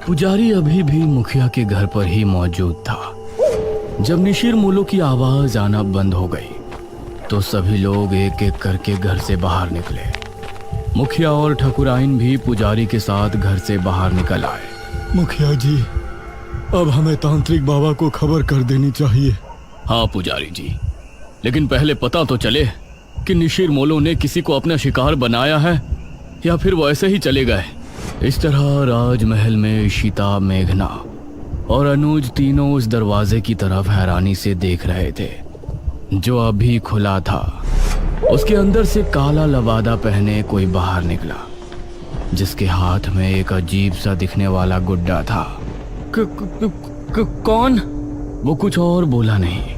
पुजारी अभी भी मुखिया के घर पर ही मौजूद था। जब निशिर मोलो की आवाज आना बंद हो गई तो सभी लोग एक एक करके घर से बाहर निकले। मुखिया और ठकुराइन भी पुजारी के साथ घर से बाहर निकल आए। मुखिया जी, अब हमें तांत्रिक बाबा को खबर कर देनी चाहिए। हाँ पुजारी जी, लेकिन पहले पता तो चले कि निशिर मोलो ने किसी को अपना शिकार बनाया है या फिर वो ऐसे ही चले गए। इस तरह राजमहल में इशिता, मेघना और अनुज तीनों उस दरवाजे की तरफ हैरानी से देख रहे थे जो अभी खुला था। उसके अंदर से काला लबादा पहने कोई बाहर निकला जिसके हाथ में एक अजीब सा दिखने वाला गुड्डा था। कौन? वो कुछ और बोला नहीं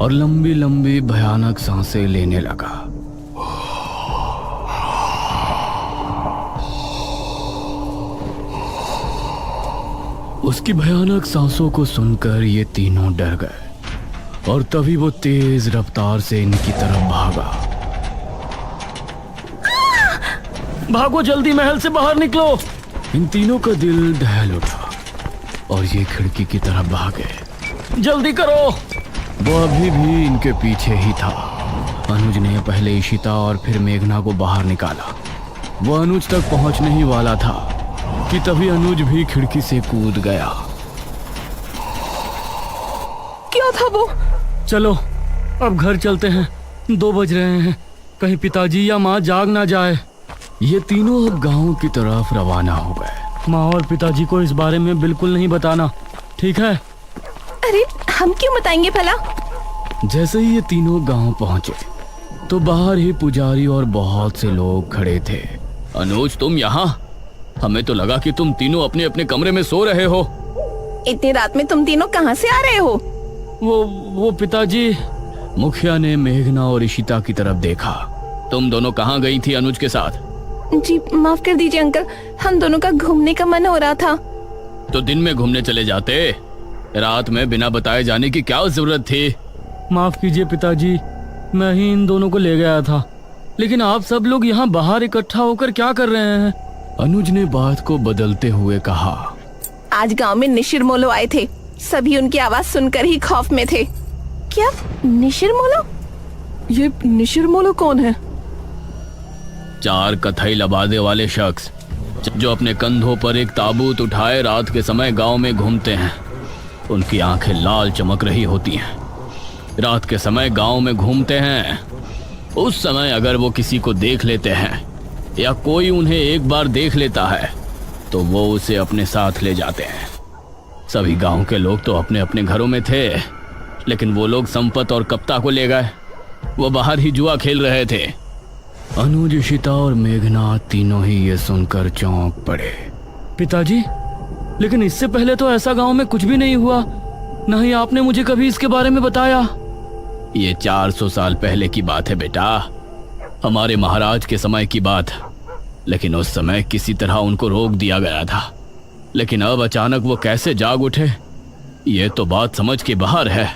और लंबी लंबी भयानक सांसें लेने लगा। उसकी भयानक सांसों को सुनकर ये तीनों डर गए और तभी वो तेज रफ्तार से इनकी तरफ भागा। भागो जल्दी, महल से बाहर निकलो। इन तीनों का दिल दहल उठा और ये खिड़की की तरफ भागे। जल्दी करो। वो अभी भी इनके पीछे ही था। अनुज ने पहले इशिता और फिर मेघना को बाहर निकाला। वो अनुज तक पहुंचने ही वाला था कि तभी अनुज भी खिड़की से कूद गया। क्या था वो? चलो अब घर चलते हैं, 2 बज रहे हैं, कहीं पिताजी या माँ जाग ना जाए। ये तीनों अब गांव की तरफ रवाना हो गए। माँ और पिताजी को इस बारे में बिल्कुल नहीं बताना, ठीक है? अरे हम क्यों बताएंगे भला? जैसे ही ये तीनों गांव पहुंचे तो बाहर ही पुजारी और बहुत से लोग खड़े थे। अनुज, तुम यहाँ? हमें तो लगा कि तुम तीनों अपने अपने कमरे में सो रहे हो। इतनी रात में तुम तीनों कहाँ से आ रहे हो? वो पिताजी। मुखिया ने मेघना और इशिता की तरफ देखा। तुम दोनों कहाँ गई थी अनुज के साथ? जी माफ कर दीजिए अंकल, हम दोनों का घूमने का मन हो रहा था। तो दिन में घूमने चले जाते, रात में बिना बताए जाने की क्या जरूरत थी? माफ कीजिए पिताजी, मैं ही इन दोनों को ले गया था, लेकिन आप सब लोग यहाँ बाहर इकट्ठा होकर क्या कर रहे हैं? अनुज ने बात को बदलते हुए कहा। आज गांव में निशिर मोलो आए थे, सभी उनकी आवाज सुनकर ही खौफ में थे। क्या निशिर मोलो? ये निशिर मोलो कौन है? 4 कथई लबादे वाले शख्स जो अपने कंधों पर एक ताबूत उठाए रात के समय गांव में घूमते हैं। उनकी आंखें लाल चमक रही होती हैं। रात के समय गांव में घूमते हैं। उस समय अगर वो किसी को देख लेते हैं या कोई उन्हें एक बार देख लेता है तो वो उसे अपने साथ ले जाते हैं। सभी गांव के लोग तो अपने अपने घरों में थे, लेकिन वो लोग संपत और कप्ता को ले गए। वो बाहर ही जुआ खेल रहे थे। अनुज, इशिता और मेघना तीनों ही ये सुनकर चौंक पड़े। पिताजी, लेकिन इससे पहले तो ऐसा गांव में कुछ भी नहीं हुआ, न ही आपने मुझे कभी इसके बारे में बताया। ये 400 साल पहले की बात है बेटा, हमारे महाराज के समय की बात। लेकिन उस समय किसी तरह उनको रोक दिया गया था, लेकिन अब अचानक वो कैसे जाग उठे, ये तो बात समझ के बाहर है।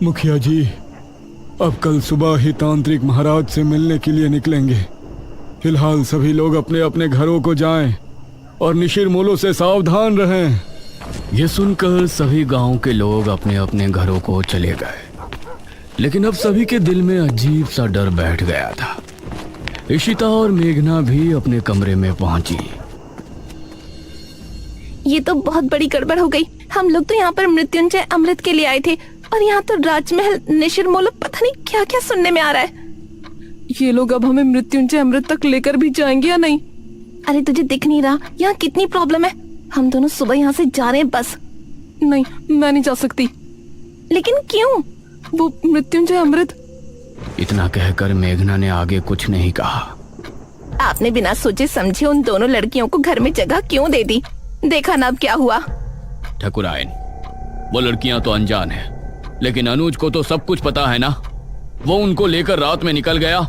मुखिया जी, अब कल सुबह ही तांत्रिक महाराज से मिलने के लिए निकलेंगे। फिलहाल सभी लोग अपने अपने घरों को जाएं और निशिर मोलो से सावधान रहें। ये सुनकर सभी गांव के लोग अपने अपने घरों को चले गए, लेकिन अब सभी के दिल में अजीब सा डर बैठ गया था। इशिता और मेघना भी अपने कमरे में पहुंची। ये तो बहुत बड़ी गड़बड़ हो गई। हम लोग तो यहाँ पर मृत्युंजय अमृत के लिए आए थे और यहाँ तो राजमहल निशिर मोलो पता नहीं क्या क्या सुनने में आ रहा है। ये लोग अब हमें मृत्युंजय अमृत तक लेकर भी जाएंगे या नहीं? अरे तुझे दिख नहीं रहा यहाँ कितनी प्रॉब्लम है? हम दोनों सुबह यहाँ से जा रहे हैं बस। नहीं, मैं नहीं जा सकती। लेकिन क्यों? वो मृत्युंजय अमृत। इतना कहकर मेघना ने आगे कुछ नहीं कहा। आपने बिना सोचे समझे उन दोनों लड़कियों को घर में जगह क्यों दे दी? देखा ना अब क्या हुआ। ठकुराइन, वो लड़कियां तो अनजान है, लेकिन अनुज को तो सब कुछ पता है ना। वो उनको लेकर रात में निकल गया,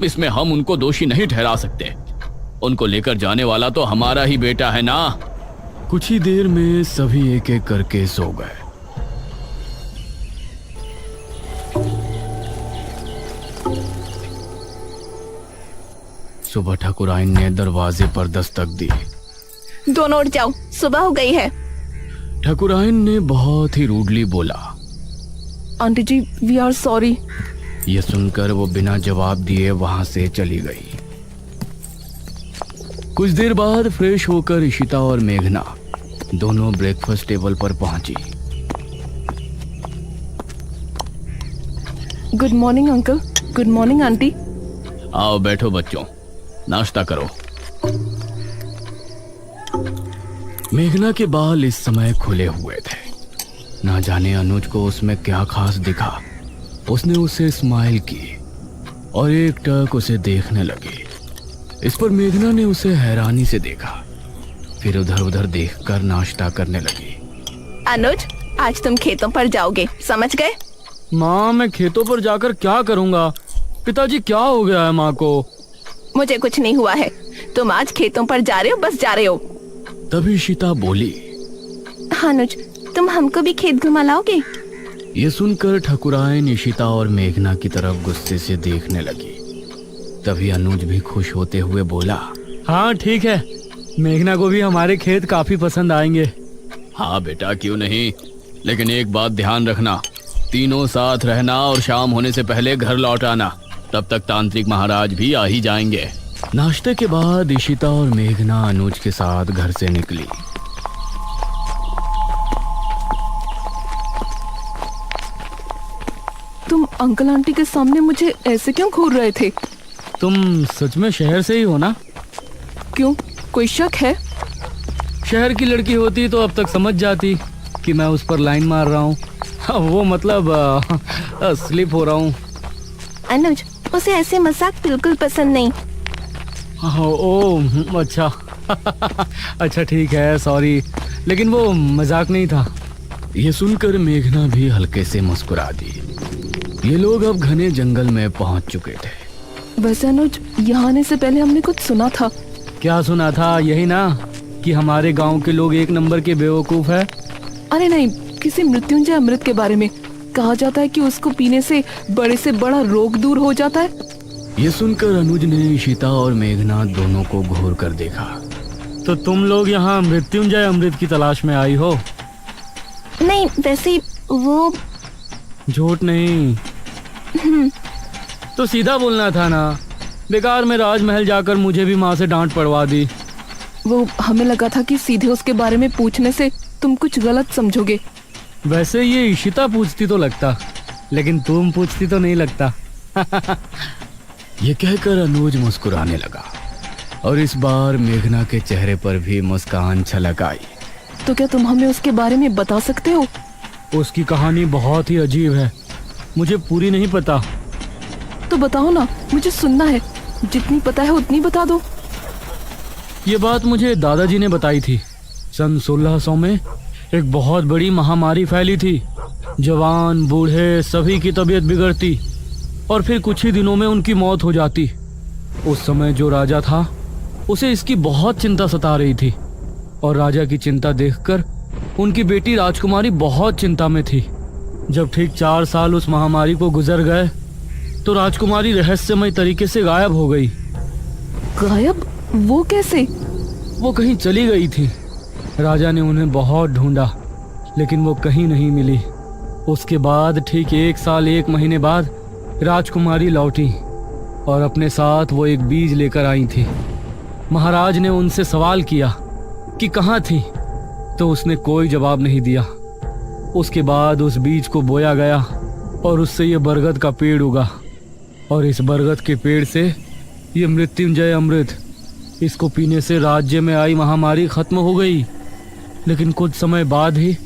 इसमें हम उनको दोषी नहीं ठहरा सकते। उनको लेकर जाने वाला तो हमारा ही बेटा है ना। कुछ ही देर में सभी एक एक करके सो गए। सुबह ठकुराइन ने दरवाजे पर दस्तक दी। दोनों उठ जाओ, सुबह हो गई है। ठाकुरायन ने बहुत ही रूडली बोला। Aunty ji, we are sorry. यह सुनकर वो बिना जवाब दिए वहां से चली गई। कुछ देर बाद फ्रेश होकर इशिता और मेघना दोनों ब्रेकफास्ट टेबल पर पहुंची। Good morning uncle. Good morning aunty. आओ बैठो बच्चों, नाश्ता करो। मेघना के बाल इस समय खुले हुए थे। ना जाने अनुज को उसमें क्या खास दिखा। उसने उसे स्माइल की और एक टक उसे देखने लगी। इस पर मेघना ने उसे हैरानी से देखा, फिर उधर उधर देखकर नाश्ता करने लगी। अनुज, आज तुम खेतों पर जाओगे, समझ गए? माँ, मैं खेतों पर जाकर क्या करूँगा? पिताजी, क्या हो गया है माँ को? मुझे कुछ नहीं हुआ है। तुम आज खेतों पर जा रहे हो, बस जा रहे हो। तभी इशिता बोली, अनुज, तुम हमको भी खेत घुमा लाओगे? ये सुनकर ठाकुरायन इशिता और मेघना की तरफ गुस्से से देखने लगी। तभी अनुज भी खुश होते हुए बोला, हाँ ठीक है, मेघना को भी हमारे खेत काफी पसंद आएंगे। हाँ बेटा, क्यों नहीं, लेकिन एक बात ध्यान रखना, तीनों साथ रहना और शाम होने से पहले घर लौट आना। तब तक तांत्रिक महाराज भी आ ही जाएंगे। नाश्ते के बाद इशिता और मेघना अनुज के साथ घर से निकली। तुम अंकल आंटी के सामने मुझे ऐसे क्यों घूर रहे थे? तुम सच में शहर से ही हो ना? क्यों, कोई शक है? शहर की लड़की होती तो अब तक समझ जाती कि मैं उस पर लाइन मार रहा हूँ। वो मतलब स्लिप हो रहा हूँ। अनुज, उसे ऐसे मजाक बिल्कुल पसंद नहीं। ओ अच्छा। अच्छा ठीक है, सॉरी, लेकिन वो मजाक नहीं था। ये सुनकर मेघना भी हल्के से मुस्कुरा दी। ये लोग अब घने जंगल में पहुंच चुके थे। वैसे अनुज, यहाँ आने से पहले हमने कुछ सुना था। क्या सुना था? यही ना कि हमारे गांव के लोग एक नंबर के बेवकूफ है। अरे नहीं, किसी मृत्युंजय अमृत के बारे में। कहा जाता है कि उसको पीने से बड़े से बड़ा रोग दूर हो जाता है। ये सुनकर अनुज ने इशिता और मेघना दोनों को घूर कर देखा। तो तुम लोग यहाँ मृत्युंजय अमृत की तलाश में आई हो? नहीं, वैसे वो झूठ नहीं तो सीधा बोलना था ना। बेकार में राजमहल जाकर मुझे भी माँ से डांट पड़वा दी। वो हमें लगा था कि सीधे उसके बारे में पूछने से तुम कुछ गलत समझोगे। वैसे ये इशिता पूछती तो लगता, लेकिन तुम पूछती तो नहीं लगता। ये कहकर अनुज मुस्कुराने लगा और इस बार मेघना के चेहरे पर भी मुस्कान छलक आई। तो क्या तुम हमें उसके बारे में बता सकते हो? उसकी कहानी बहुत ही अजीब है, मुझे पूरी नहीं पता। तो बताओ ना, मुझे सुनना है। जितनी पता है उतनी बता दो। ये बात मुझे दादाजी ने बताई थी। सन 1600 में एक बहुत बड़ी महामारी फैली थी। जवान बूढ़े सभी की तबीयत बिगड़ती और फिर कुछ ही दिनों में उनकी मौत हो जाती। उस समय जो राजा था उसे इसकी बहुत चिंता सता रही थी और राजा की चिंता देखकर उनकी बेटी राजकुमारी बहुत चिंता में थी। जब ठीक 4 साल उस महामारी को गुजर गए तो राजकुमारी रहस्यमय तरीके से गायब हो गई। गायब? वो कैसे? वो कहीं चली गई थी। राजा ने उन्हें बहुत ढूंढा, लेकिन वो कहीं नहीं मिली। उसके बाद ठीक 1 साल 1 महीने बाद राजकुमारी लौटी और अपने साथ वो एक बीज लेकर आई थी। महाराज ने उनसे सवाल किया कि कहाँ थी, तो उसने कोई जवाब नहीं दिया। उसके बाद उस बीज को बोया गया और उससे ये बरगद का पेड़ उगा और इस बरगद के पेड़ से ये मृत्युंजय अमृत, इसको पीने से राज्य में आई महामारी खत्म हो गई। लेकिन कुछ समय बाद ही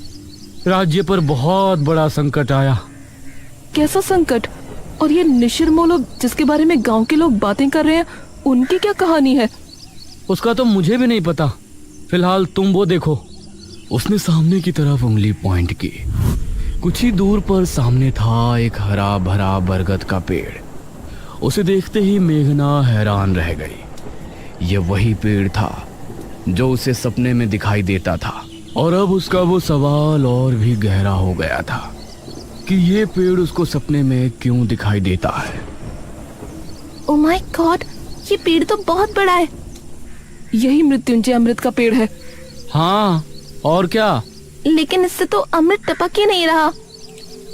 राज्य पर बहुत बड़ा संकट आया। कैसा संकट? और ये निशिर-मोलो जिसके बारे में गांव के लोग बातें कर रहे हैं, उनकी क्या कहानी है? उसका तो मुझे भी नहीं पता। फिलहाल तुम वो देखो। उसने सामने की तरफ उंगली पॉइंट की। कुछ ही दूर पर सामने था एक हरा भरा बरगद का पेड़। उसे देखते ही मेघना हैरान रह गई। ये वही पेड़ था जो उसे सपने में दिखाई देता था और अब उसका वो सवाल और भी गहरा हो गया था कि ये पेड़ उसको सपने में क्यों दिखाई देता है। ओह माय गॉड, ये पेड़ तो बहुत बड़ा है। यही मृत्युंजय अमृत का पेड़ है। हाँ, और क्या? लेकिन इससे तो अमृत टपक ही नहीं रहा।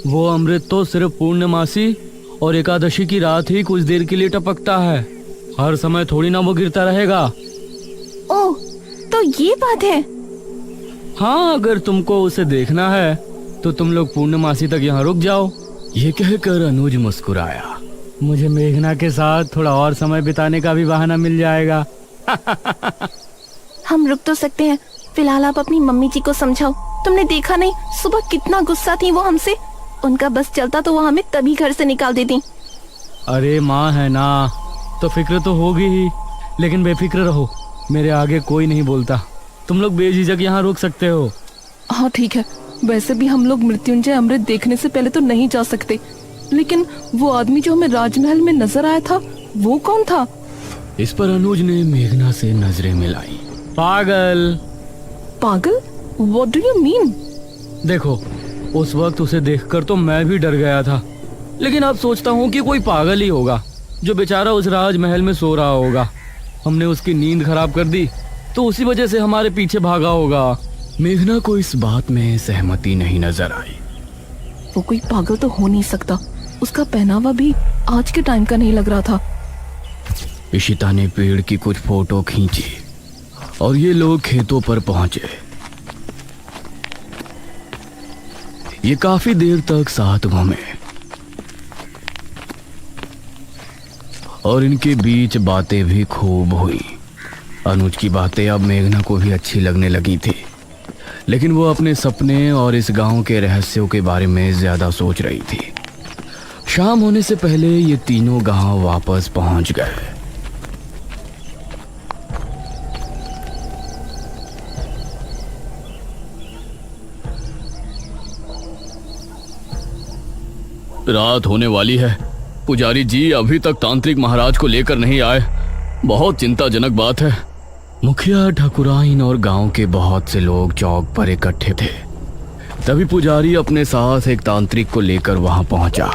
वो अमृत तो सिर्फ पूर्णमासी और एकादशी की रात ही कुछ देर के लिए टपकता है। हर समय थोड़ी ना वो गिरता रहेगा। ओह, तो ये बात है। हाँ, अगर तुमको उसे देखना है तो तुम लोग पूर्णमासी तक यहाँ रुक जाओ। ये कहकर अनुज मुस्कुराया। मुझे मेघना के साथ थोड़ा और समय बिताने का भी बहाना मिल जाएगा। हम रुक तो सकते हैं, फिलहाल आप अपनी मम्मी जी को समझाओ। तुमने देखा नहीं सुबह कितना गुस्सा थी वो हमसे। उनका बस चलता तो वो हमें तभी घर से निकाल देती। अरे माँ है ना, तो फिक्र तो होगी ही, लेकिन बेफिक्र रहो, मेरे आगे कोई नहीं बोलता। तुम लोग बेझिझक यहाँ रुक सकते हो। हाँ ठीक है, वैसे भी हम लोग मृत्युंजय अमृत देखने से पहले तो नहीं जा सकते। लेकिन वो आदमी जो हमें राजमहल में नजर आया था, वो कौन था? इस पर अनुज ने मेघना से नजरें मिलाई। पागल। पागल? What do you mean? देखो, उस वक्त उसे देखकर तो मैं भी डर गया था, लेकिन अब सोचता हूँ कि कोई पागल ही होगा जो बेचारा उस राजमहल में सो रहा होगा। हमने उसकी नींद खराब कर दी तो उसी वजह से हमारे पीछे भागा होगा। मेघना को इस बात में सहमति नहीं नजर आई। वो कोई पागल तो हो नहीं सकता। उसका पहनावा भी आज के टाइम का नहीं लग रहा था। इशिता ने पेड़ की कुछ फोटो खींची और ये लोग खेतों पर पहुंचे। ये काफी देर तक साथ घूमे और इनके बीच बातें भी खूब हुई। अनुज की बातें अब मेघना को भी अच्छी लगने लगी थी, लेकिन वो अपने सपने और इस गांव के रहस्यों के बारे में ज्यादा सोच रही थी। शाम होने से पहले ये तीनों गांव वापस पहुंच गए। रात होने वाली है। पुजारी जी अभी तक तांत्रिक महाराज को लेकर नहीं आए। बहुत चिंताजनक बात है। मुखिया, ठाकुराइन और गांव के बहुत से लोग चौक पर इकट्ठे थे। तभी पुजारी अपने साथ एक तांत्रिक को लेकर वहां पहुंचा।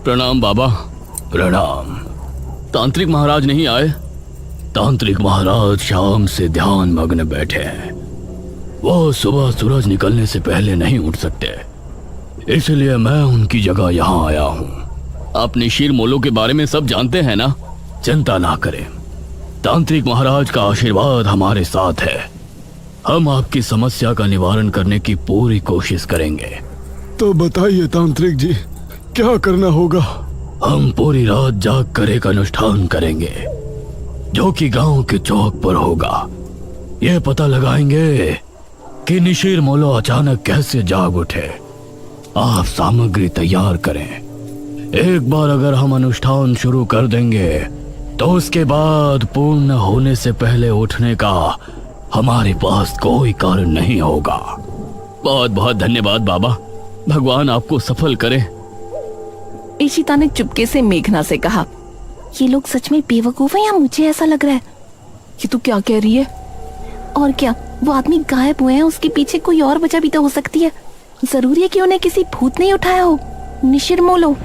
प्रणाम बाबा। प्रणाम। तांत्रिक महाराज नहीं आए? तांत्रिक महाराज शाम से ध्यान मग्न बैठे हैं। वो सुबह सूरज निकलने से पहले नहीं उठ सकते, इसलिए मैं उनकी जगह यहाँ आया हूँ। आप निशिर मोलो के बारे में सब जानते हैं ना? चिंता ना करें, तांत्रिक महाराज का आशीर्वाद हमारे साथ है। हम आपकी समस्या का निवारण करने की पूरी कोशिश करेंगे। तो बताइए तांत्रिक जी, क्या करना होगा? हम पूरी रात जाग कर एक अनुष्ठान करेंगे जो कि गांव के चौक पर होगा। यह पता लगाएंगे कि निशिर मोलो अचानक कैसे जाग उठे। आप सामग्री तैयार करें। एक बार अगर हम अनुष्ठान शुरू कर देंगे तो उसके बाद पूर्ण होने से पहले उठने का हमारे पास कोई कारण नहीं होगा। बहुत बहुत धन्यवाद बाबा, भगवान आपको सफल करे। इशिता ने चुपके से मेघना से कहा, ये लोग सच में बेवकूफ हैं या मुझे ऐसा लग रहा है? ये तू क्या कह रही है? और क्या, वो आदमी गायब हुए हैं, उसके पीछे कोई और वजह भी तो हो सकती है। जरूरी है कि उन्हें किसी भूत ने उठाया हो। निशिर मोलो,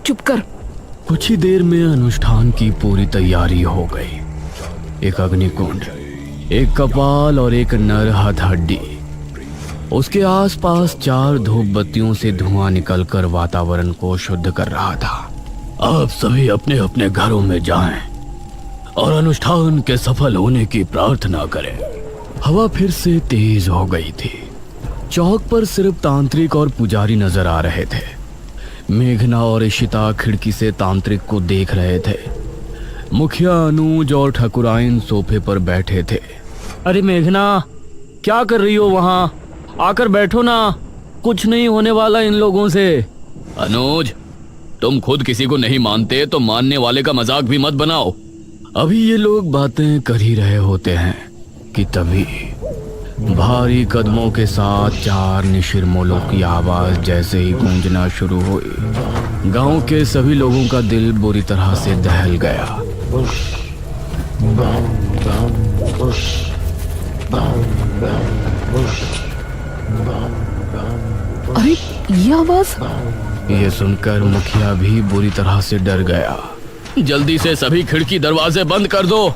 चुप कर। कुछ ही देर में अनुष्ठान की पूरी तैयारी हो गई। एक अग्निकुंड, एक कपाल और एक नर हथहड्डी। उसके आसपास 4 धूप बत्तियों से धुआं निकलकर वातावरण को शुद्ध कर रहा था। आप सभी अपने अपने घरों में जाएं और अनुष्ठान के सफल होने की प्रार्थना करें। हवा फिर से तेज हो गई थी। चौक पर सिर्फ तांत्रिक और पुजारी नजर आ रहे थे। मेघना और इशिता खिड़की से तांत्रिक को देख रहे थे। मुखिया, अनुज और ठाकुराइन सोफे पर बैठे थे। अरे मेघना, क्या कर रही हो वहाँ? आकर बैठो ना, कुछ नहीं होने वाला इन लोगों से। अनुज, तुम खुद किसी को नहीं मानते तो मानने वाले का मजाक भी मत बनाओ। अभी ये लोग बातें कर ही रहे होते हैं कि तभी भारी कदमों के साथ 4 निशिर मोलों की आवाज जैसे ही गूंजना शुरू हुई, गांव के सभी लोगों का दिल बुरी तरह से दहल गया। अरे ये आवाज ये सुनकर मुखिया भी बुरी तरह से डर गया। जल्दी से सभी खिड़की दरवाजे बंद कर दो,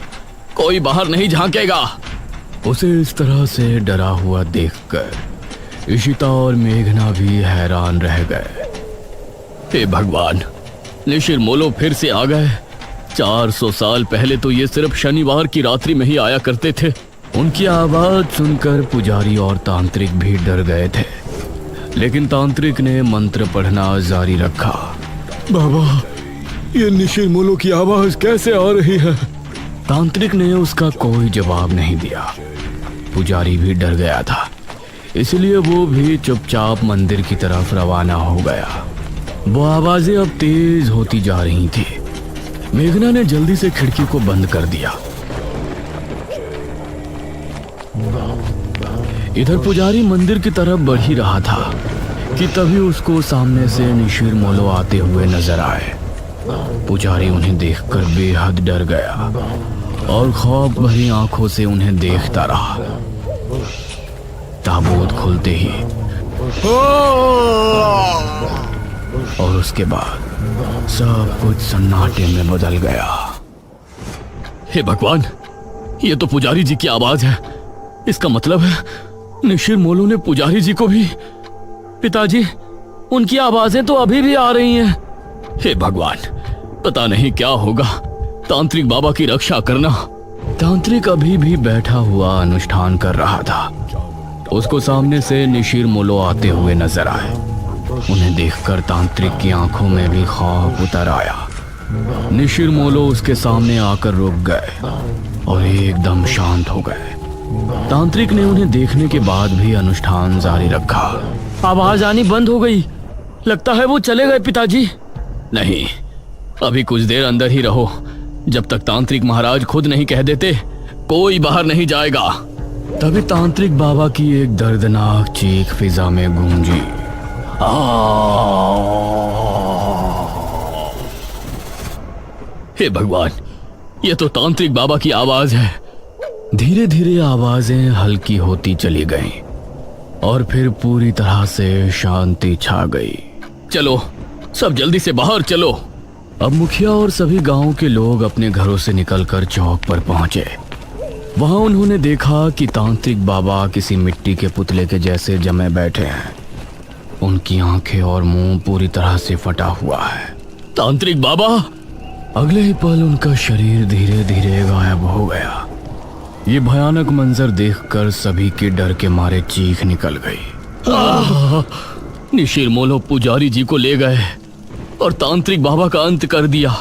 कोई बाहर नहीं झांकेगा। उसे इस तरह से डरा हुआ देखकर इशिता और मेघना भी हैरान रह गए। हे भगवान, निशिर मोलो फिर से आ गए। 400 साल पहले तो ये सिर्फ शनिवार की रात्रि में ही आया करते थे। उनकी आवाज सुनकर पुजारी और तांत्रिक भी डर गए थे, लेकिन तांत्रिक ने मंत्र पढ़ना जारी रखा। बाबा, ये निशिर मोलो की आवाज कैसे आ रही है? तांत्रिक ने उसका कोई जवाब नहीं दिया। पुजारी भी डर गया था, इसलिए वो भी चुपचाप मंदिर की तरफ रवाना हो गया। वो आवाजें अब तेज होती जा रही थी। मेघना ने जल्दी से खिड़की को बंद कर दिया। इधर पुजारी मंदिर की तरफ बढ़ ही रहा था कि तभी उसको सामने से निशिर मोलो आते हुए नजर आए। पुजारी उन्हें देखकर बेहद डर गया और खौफ भरी आंखों से उन्हें देखता रहा। ताबूत खुलते ही और उसके बाद सब कुछ सन्नाटे में बदल गया। हे भगवान, ये तो पुजारी जी की आवाज है। इसका मतलब है निशिर मोलो ने पुजारी जी को भी। पिताजी, उनकी आवाजें तो अभी भी आ रही हैं। हे भगवान, पता नहीं क्या होगा। तांत्रिक बाबा की रक्षा करना। तांत्रिक अभी भी बैठा हुआ अनुष्ठान कर रहा था। उसको सामने से निशिर मोलो आते हुए नजर आए। उन्हें देखकर तांत्रिक की आंखों में भी खौफ उतर आया। निशिर मोलो उसके सामने आकर रुक गए और एकदम शांत हो गए। तांत्रिक ने उन्हें देखने के बाद भी अनुष्ठान जारी रखा। आवाज आनी बंद हो गई। लगता है वो चले गए पिताजी। नहीं, अभी कुछ देर अंदर ही रहो। जब तक तांत्रिक महाराज खुद नहीं कह देते, कोई बाहर नहीं जाएगा। तभी तांत्रिक बाबा की एक दर्दनाक चीख फिजा में गूंजी। हे भगवान, ये तो तांत्रिक बाबा की आवाज है। धीरे धीरे आवाजें हल्की होती चली गईं और फिर पूरी तरह से शांति छा गई। चलो, सब जल्दी से बाहर चलो। अब मुखिया और सभी गांव के लोग अपने घरों से निकलकर चौक पर पहुंचे। वहां उन्होंने देखा कि तांत्रिक बाबा किसी मिट्टी के पुतले के जैसे जमे बैठे हैं। उनकी आंखें और मुंह पूरी तरह से फटा हुआ है। तांत्रिक बाबा! अगले ही पल उनका शरीर धीरे धीरे गायब हो गया। ये भयानक मंजर देखकर सभी के डर के मारे चीख निकल गई। निशिर मोलो पुजारी जी को ले गए और तांत्रिक बाबा का अंत कर दिया।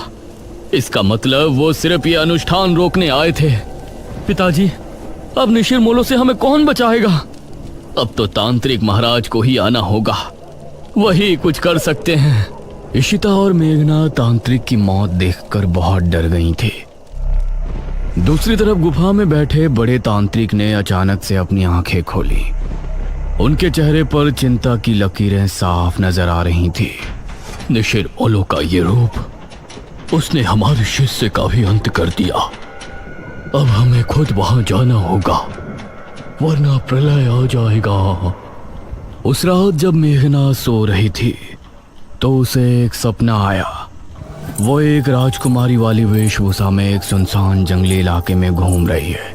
इसका मतलब वो सिर्फ ये अनुष्ठान रोकने आए थे। पिताजी, अब निशिर मोलो से हमें कौन बचाएगा? अब तो तांत्रिक महाराज को ही आना होगा, वही कुछ कर सकते हैं। इशिता और मेघना तांत्रिक की मौत देखकर बहुत डर गई थी। दूसरी तरफ गुफा में बैठे बड़े तांत्रिक ने अचानक से अपनी आंखें खोली। उनके चेहरे पर चिंता की लकीरें साफ नजर आ रही थी। निशिर मोलो का ये रूप, उसने हमारे शिष्य का भी अंत कर दिया। अब हमें खुद वहां जाना होगा, वरना प्रलय आ जाएगा। उस रात जब मेघना सो रही थी तो उसे एक सपना आया। वो एक राजकुमारी वाली वेशभूषा में एक सुनसान जंगली इलाके में घूम रही है।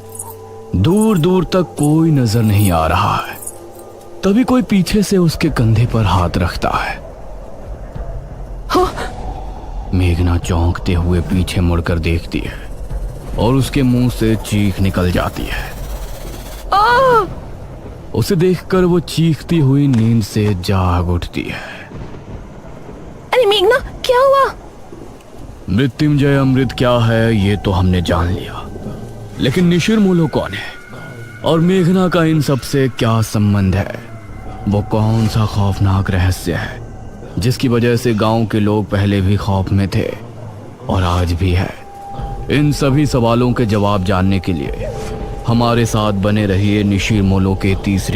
दूर दूर तक कोई नजर नहीं आ रहा है। तभी कोई पीछे से उसके कंधे पर हाथ रखता है। हाँ? मेघना चौंकते हुए पीछे मुड़कर देखती है और उसके मुंह से चीख निकल जाती है। उसे देखकर वो चीखती हुई नींद से जाग उठती है। अरे मेघना, क्या हुआ? मृत्युंजय अमृत क्या है ये तो हमने जान लिया, लेकिन निशिर मोलो कौन है और मेघना का इन सब से क्या संबंध है? वो कौन सा खौफनाक रहस्य है जिसकी वजह से गांव के लोग पहले भी खौफ में थे और आज भी है? इन सभी सवालों के जवाब जानने के लिए हमारे साथ बने रहिए निशिर मोलो के तीसरे